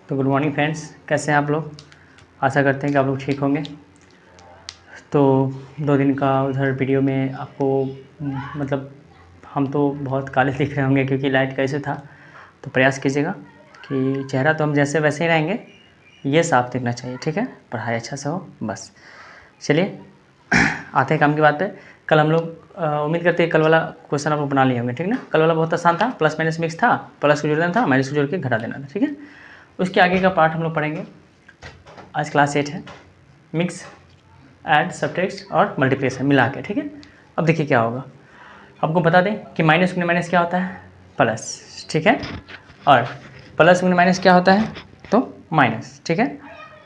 तो good morning friends, कैसे हैं आप लोग। आशा करते हैं कि आप लोग ठीक होंगे। तो 2 दिन का उधर वीडियो में आपको मतलब हम तो बहुत काले दिख रहे होंगे क्योंकि लाइट का इशू था। तो प्रयास कीजिएगा कि चेहरा तो हम जैसे वैसे ही रहेंगे, ये साफ दिखना चाहिए, ठीक है। पढ़ाई अच्छा से हो बस। चलिए आते हैं काम की बात पे। कल हम लोग उम्मीद करते हैं कल वाला क्वेश्चन आप लोग बना लिए होंगे, ठीक ना। कल वाला बहुत आसान था, प्लस माइनस मिक्स था, प्लस को जोड़ देना था, माइनस को जोड़ के घटा देना था, ठीक है। उसके आगे का पार्ट हम लोग पढ़ेंगे। आज क्लास 8 है, मिक्स ऐड सब्ट्रैक्ट और मल्टीप्लिकेशन मिला के, ठीक है। अब देखिए क्या होगा। आपको बता दें कि माइनस गुने माइनस क्या होता है, प्लस, ठीक है। और प्लस गुने माइनस क्या होता है, तो माइनस, ठीक है।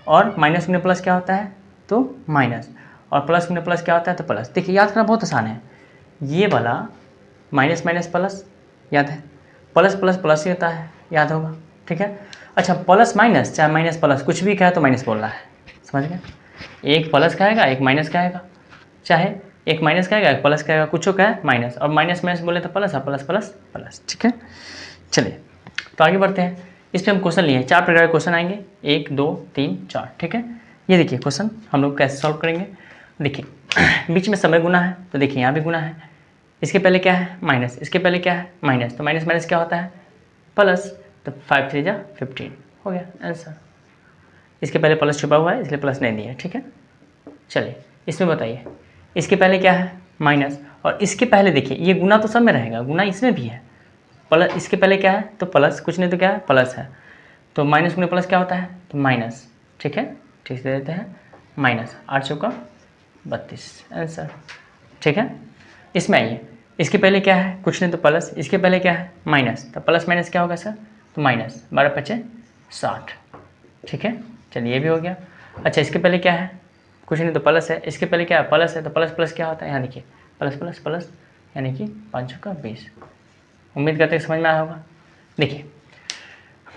और माइनस गुने प्लस क्या होता है, तो माइनस। और प्लस गुने प्लस क्या होता है, तो प्लस। देखिए याद करना बहुत आसान है। ये वाला माइनस माइनस प्लस याद है, प्लस प्लस प्लस ही होता है, याद होगा, ठीक है। अच्छा, प्लस माइनस चाहे माइनस प्लस कुछ भी कहे तो माइनस बोल रहा है, समझ गए। एक प्लस कहेगा एक माइनस कहेगा, चाहे एक माइनस कहेगा एक प्लस कहेगा, कुछ कहे माइनस, और माइनस माइनस बोले तो प्लस, और प्लस प्लस प्लस, ठीक है। चलिए तो आगे बढ़ते हैं। इस पर हम क्वेश्चन लिए हैं, 4 प्रकार के क्वेश्चन आएंगे, 1 2 3 4, ठीक है। ये देखिए क्वेश्चन हम लोग कैसे सॉल्व करेंगे। देखिए बीच में समय गुना है, तो देखिए यहाँ भी गुना है। इसके पहले क्या है, माइनस, इसके पहले क्या है, माइनस, तो माइनस माइनस क्या होता है, प्लस। तो 5 3 जा 15 हो गया आंसर। इसके पहले प्लस छुपा हुआ है इसलिए प्लस नहीं दिया, ठीक है। चलिए इसमें बताइए, इसके पहले क्या है, माइनस, और इसके पहले देखिए ये गुना तो सब में रहेगा, गुना इसमें भी है। प्लस, इसके पहले क्या है, तो प्लस, कुछ नहीं तो क्या है, प्लस है। तो माइनस गुने प्लस क्या होता है, तो माइनस, ठीक है। ठीक से दे देते हैं, माइनस 8 चौका 32 आंसर, ठीक है। इसमें आइए, इसके पहले क्या है, कुछ नहीं तो प्लस, इसके पहले क्या है, माइनस, तो प्लस माइनस क्या होगा सर, तो माइनस, 12 पचे 60, ठीक है। चलिए ये भी हो गया। अच्छा इसके पहले क्या है, कुछ नहीं तो प्लस है, इसके पहले क्या है, प्लस है, तो प्लस प्लस क्या होता है, यहाँ देखिए प्लस प्लस प्लस, यानी कि 5 चौका 20। उम्मीद करते हैं समझ में आया होगा। देखिए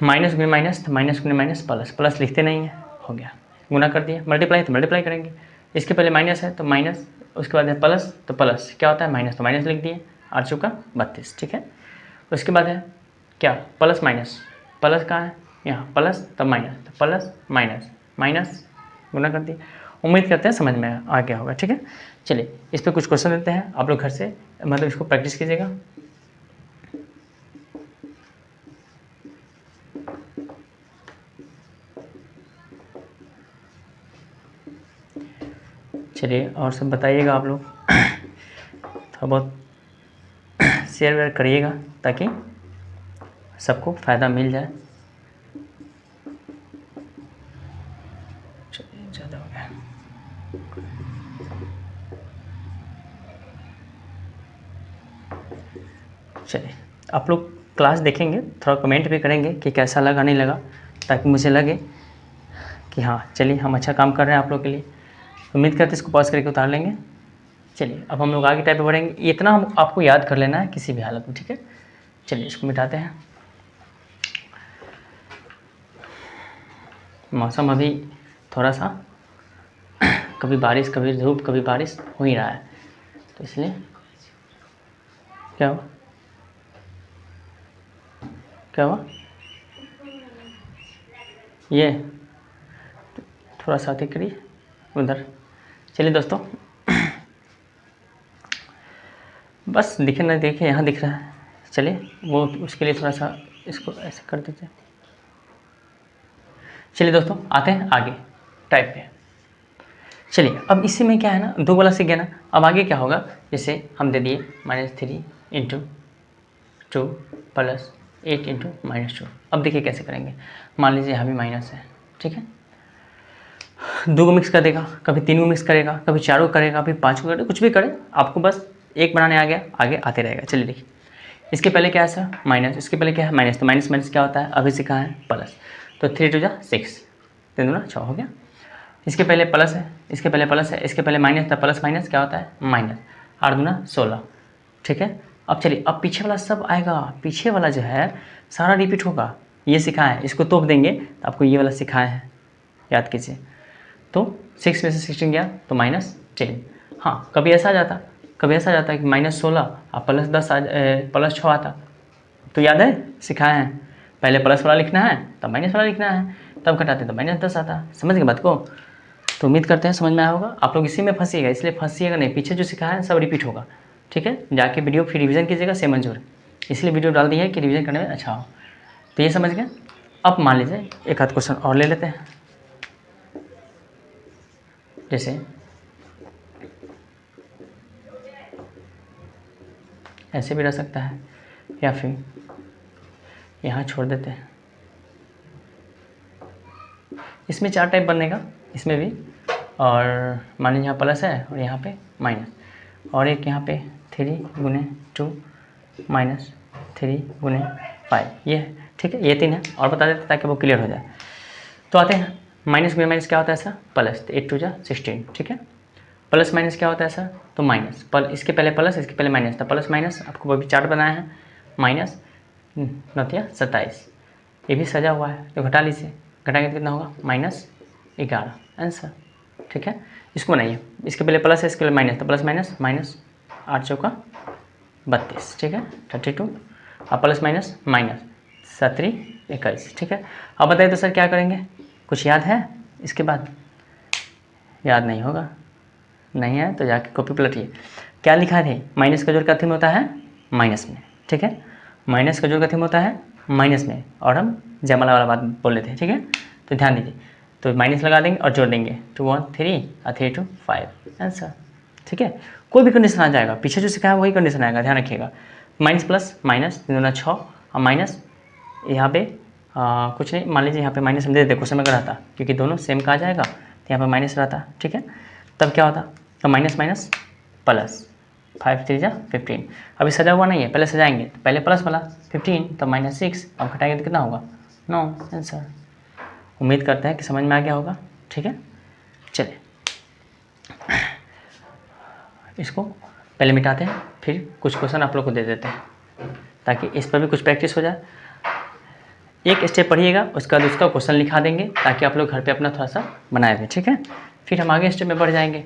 माइनस गुने माइनस, तो माइनस गुने माइनस प्लस, प्लस लिखते नहीं है, हो गया। गुना कर दिया, मल्टीप्लाई तो मल्टीप्लाई करेंगे। इसके पहले माइनस है तो माइनस, उसके बाद है प्लस, तो प्लस क्या होता है, माइनस, तो माइनस लिख दिए, 8 चौका 32, ठीक है। उसके बाद है क्या, प्लस माइनस, प्लस कहाँ है, यहाँ प्लस तब माइनस, तो प्लस माइनस माइनस, गुना कर दिए। उम्मीद करते हैं समझ में आ गया होगा, ठीक है। चलिए इस पर कुछ क्वेश्चन देते हैं, आप लोग घर से मतलब इसको प्रैक्टिस कीजिएगा। चलिए और सब बताइएगा आप लोग, थोड़ा बहुत शेयर वेयर करिएगा ताकि सबको फ़ायदा मिल जाए। चलिए ज़्यादा हो गया। चलिए आप लोग क्लास देखेंगे, थोड़ा कमेंट भी करेंगे कि कैसा लगा नहीं लगा, ताकि मुझे लगे कि हाँ चलिए हम अच्छा काम कर रहे हैं आप लोग के लिए। उम्मीद करते हैं इसको पॉज करके उतार लेंगे। चलिए अब हम लोग आगे टाइप पे बढ़ेंगे, इतना हम आपको याद कर लेना है किसी भी हालत में, ठीक है। चलिए इसको मिटाते हैं। मौसम अभी थोड़ा सा कभी बारिश कभी धूप कभी बारिश हो ही रहा है, तो इसलिए क्या हुआ, क्या हुआ, ये थोड़ा सा आते करिए उधर। चलिए दोस्तों बस दिखे ना देखे, यहाँ दिख रहा है। चलिए वो उसके लिए थोड़ा सा इसको ऐसे कर देते हैं। चलिए दोस्तों आते हैं आगे टाइप पे। चलिए अब इसी में क्या है ना, 2 वाला सीख गया ना। अब आगे क्या होगा, जैसे हम दे दिए -3 × 2 प्लस 8 × -2। अब देखिए कैसे करेंगे। मान लीजिए यहाँ भी माइनस है, ठीक है। 2 को मिक्स कर देगा, कभी 3 को मिक्स करेगा, कभी 4 को करेगा, कभी 5 को करेगा, कुछ भी करे आपको बस एक बनाने आ गया, आगे आते रहेगा। चलिए देखिए इसके पहले क्या है सर, माइनस, इसके पहले क्या है, माइनस, तो माइनस माइनस क्या होता है, अभी सीखा है प्लस। तो 3 2 जा 6, 3 दूना 6 हो गया। इसके पहले प्लस है, इसके पहले प्लस है, इसके पहले माइनस था, प्लस माइनस क्या होता है, माइनस, 8 दूना 16, ठीक है। अब चलिए अब पीछे वाला सब आएगा, पीछे वाला जो है सारा रिपीट होगा। ये सिखाया है, इसको तोप देंगे तो आपको ये वाला सिखाया है, याद कीजिए। तो 6 में से 16 गया तो -10। हाँ कभी ऐसा आ जाता, कभी ऐसा आ जाता है कि -16 और +10 +6 आता, तो याद है सिखाया है। पहले प्लस वाला लिखना है तब माइनस वाला लिखना है, तब घटाते हैं तो -10 आता है। समझ गए बात को? तो उम्मीद करते हैं समझ में आया होगा। आप लोग इसी में फंसिएगा, इसलिए फंसिएगा नहीं, पीछे जो सिखाया है सब रिपीट होगा, ठीक है। जाके वीडियो फिर रिवीजन कीजिएगा सेम मंजूर, इसलिए वीडियो डाल दी है कि रिवीजन करने में अच्छा हो। तो ये समझ गए। अब मान लीजिए एक आध क्वेश्चन और ले लेते हैं, जैसे ऐसे भी रह सकता है या फिर यहाँ छोड़ देते हैं। इसमें 4 टाइप बनेगा, इसमें भी। और मान लीजिए यहाँ प्लस है और यहाँ पे माइनस, और एक यहाँ पे 3 गुने 2 माइनस 3 गुने 5, ये है, ठीक है। ये 3 है, और बता देते ताकि वो क्लियर हो जाए। तो आते हैं माइनस गुने माइनस क्या होता है सर? प्लस, तो 8 2 जा 16, ठीक है। प्लस माइनस क्या होता है सर? तो माइनस, इसके पहले प्लस इसके पहले माइनस था, प्लस माइनस आपको वो भी चार्ट बनाया है, माइनस 27, ये भी सजा हुआ है, तो घटा लीजिए, घटाएंगे तो कितना होगा? -11 आंसर, ठीक है। इसको बनाइए, इसके पहले प्लस है इसके पहले माइनस, तो प्लस माइनस माइनस 8 चौका 32, ठीक है 32, अब प्लस माइनस माइनस 7 21, ठीक है। अब बताइए तो सर क्या करेंगे? कुछ याद है इसके बाद? याद नहीं होगा, नहीं है तो जाके कॉपी पलटिए। क्या लिखा है? माइनस का जोड़ का थीम होता है माइनस में, ठीक है। माइनस का जोड़ का थीम होता है माइनस में, और हम जयमाला वाला बात बोल लेते हैं, ठीक है। तो ध्यान दीजिए, तो माइनस लगा देंगे और जोड़ देंगे, 2 1 3 और 3 2 5 आंसर, ठीक है। कोई भी कंडीशन आ जाएगा, पीछे जो सिखाया वही कंडीशन आएगा, ध्यान रखिएगा। माइनस प्लस माइनस 3 दूना 6 और माइनस यहाँ पे कुछ नहीं, मान लीजिए यहाँ पे माइनस हम दे देते क्वेश्चन में रहता, क्योंकि दोनों सेम का आ जाएगा तो यहाँ पर माइनस रहता, ठीक है। तब क्या होता? तो माइनस माइनस प्लस 5 3 जा 15, अभी सजा हुआ नहीं है, पहले सजाएंगे, तो पहले प्लस वाला 15 तो -6, अब घटाएंगे तो कितना होगा? 9 आंसर। उम्मीद करते हैं कि समझ में आ गया होगा, ठीक है। चलिए इसको पहले मिटाते हैं, फिर कुछ क्वेश्चन आप लोग को दे देते हैं ताकि इस पर भी कुछ प्रैक्टिस हो जाए। एक स्टेप पढ़िएगा, उसके बाद उसका क्वेश्चन लिखा देंगे ताकि आप लोग घर पे अपना थोड़ा सा बनाए दें, ठीक है। फिर हम आगे स्टेप में बढ़ जाएंगे,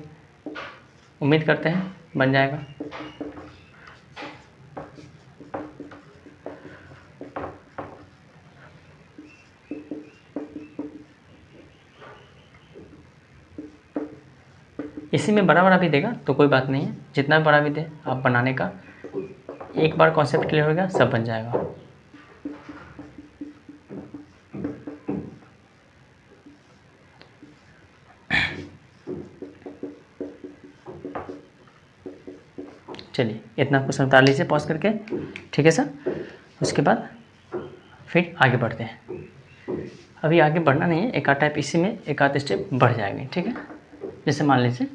उम्मीद करते हैं बन जाएगा। इसी में बड़ा बड़ा भी देगा तो कोई बात नहीं है, जितना बड़ा भी दे आप बनाने का, एक बार कॉन्सेप्ट क्लियर हो गया सब बन जाएगा। चलिए इतना क्वेश्चन उतार लीजिए पॉज करके, ठीक है सर। उसके बाद फिर आगे बढ़ते हैं। अभी आगे बढ़ना नहीं है, एक आध टाइप इसी में एक आध स्टेप बढ़ जाएंगे, ठीक है। जैसे मान लीजिए,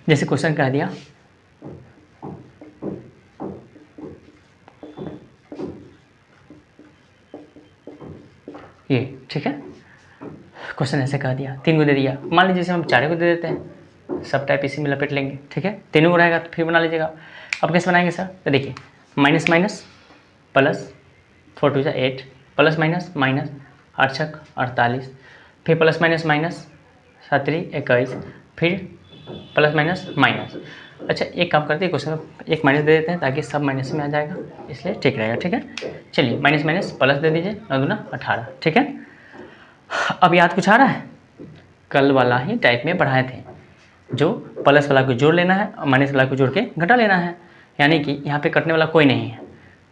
जैसे क्वेश्चन कह दिया ये, ठीक है। क्वेश्चन ऐसे कह दिया 3 को दे दिया, मान लीजिए जैसे हम 4 को दे देते हैं, सब टाइप इसी में लपेट लेंगे, ठीक है। 3 को रहेगा तो फिर बना लीजिएगा। अब कैसे बनाएंगे सर? तो देखिए minus minus plus 4 2 8, plus minus minus 8 6 48, फिर प्लस माइनस माइनस 7 3 21, फिर प्लस माइनस माइनस। अच्छा एक काम करते हैं, क्वेश्चन एक माइनस दे देते हैं ताकि सब माइनस में आ जाएगा, इसलिए ठीक रहेगा, ठीक है। चलिए माइनस माइनस प्लस दे दीजिए, 9 दूना 18, ठीक है। अब याद कुछ आ रहा है? कल वाला ही टाइप में पढ़ाए थे, जो प्लस वाला को जोड़ लेना है और माइनस वाला को जोड़ के घटा लेना है, यानी कि यहाँ पे कटने वाला कोई नहीं है,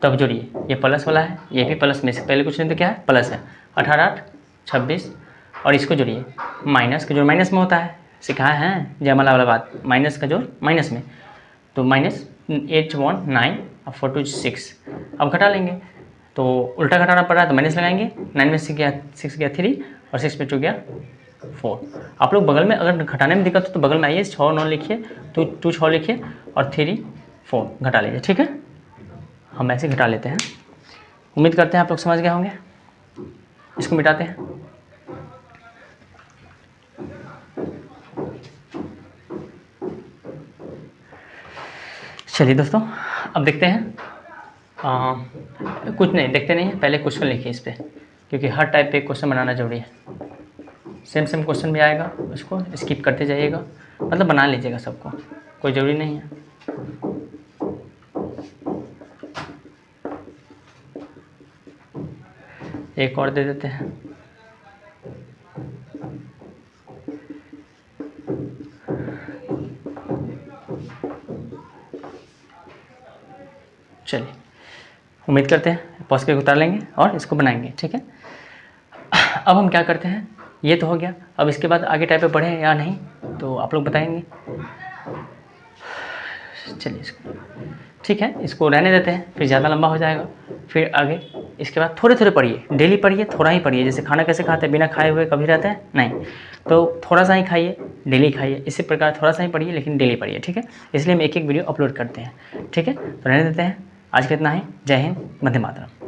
तो अब जोड़िए, ये प्लस वाला है, ये भी प्लस में से पहले कुछ नहीं तो क्या है? प्लस है, 18 8 26, और इसको जोड़िए, माइनस का जोड़ माइनस में होता है, सिखाया है जयमाला वाला बात, माइनस का जोड़ माइनस में, तो माइनस 8 1 9 और 4 2 6, अब घटा लेंगे तो उल्टा घटाना पड़ रहा है तो माइनस लगाएंगे, 9 में से गया 6 गया 3 और 6 में 2 गया 4। आप लोग बगल में अगर घटाने में दिक्कत हो तो बगल में आइए, 6 9 लिखिए, तो 2 6 लिखिए और 3 4 घटा लीजिए, ठीक है। हम ऐसे घटा लेते हैं, उम्मीद करते हैं आप लोग समझ गए होंगे। इसको मिटाते हैं, चलिए दोस्तों अब देखते हैं। कुछ नहीं देखते नहीं है, पहले क्वेश्चन लिखिए इस पर, क्योंकि हर टाइप पे क्वेश्चन बनाना जरूरी है। सेम सेम क्वेश्चन भी आएगा, उसको स्किप करते जाइएगा, मतलब बना लीजिएगा सबको, कोई ज़रूरी नहीं है। एक और दे देते हैं। चलिए, उम्मीद करते हैं पॉज के उतार लेंगे और इसको बनाएंगे, ठीक है। अब हम क्या करते हैं, ये तो हो गया। अब इसके बाद आगे टाइप पे बढ़े या नहीं तो आप लोग बताएंगे। चलिए इसको, ठीक है, इसको रहने देते हैं, फिर ज़्यादा लंबा हो जाएगा। फिर आगे इसके बाद थोड़े थोड़े पढ़िए, डेली पढ़िए, थोड़ा ही पढ़िए। जैसे खाना कैसे खाते हैं, बिना खाए हुए कभी रहते हैं नहीं, तो थोड़ा सा ही खाइए, डेली खाइए। इसी प्रकार थोड़ा सा ही पढ़िए लेकिन डेली पढ़िए, ठीक है। इसलिए हम एक एक वीडियो अपलोड करते हैं, ठीक है। तो रहने देते हैं, आज का इतना ही। जय हिंद, वंदे मातरम।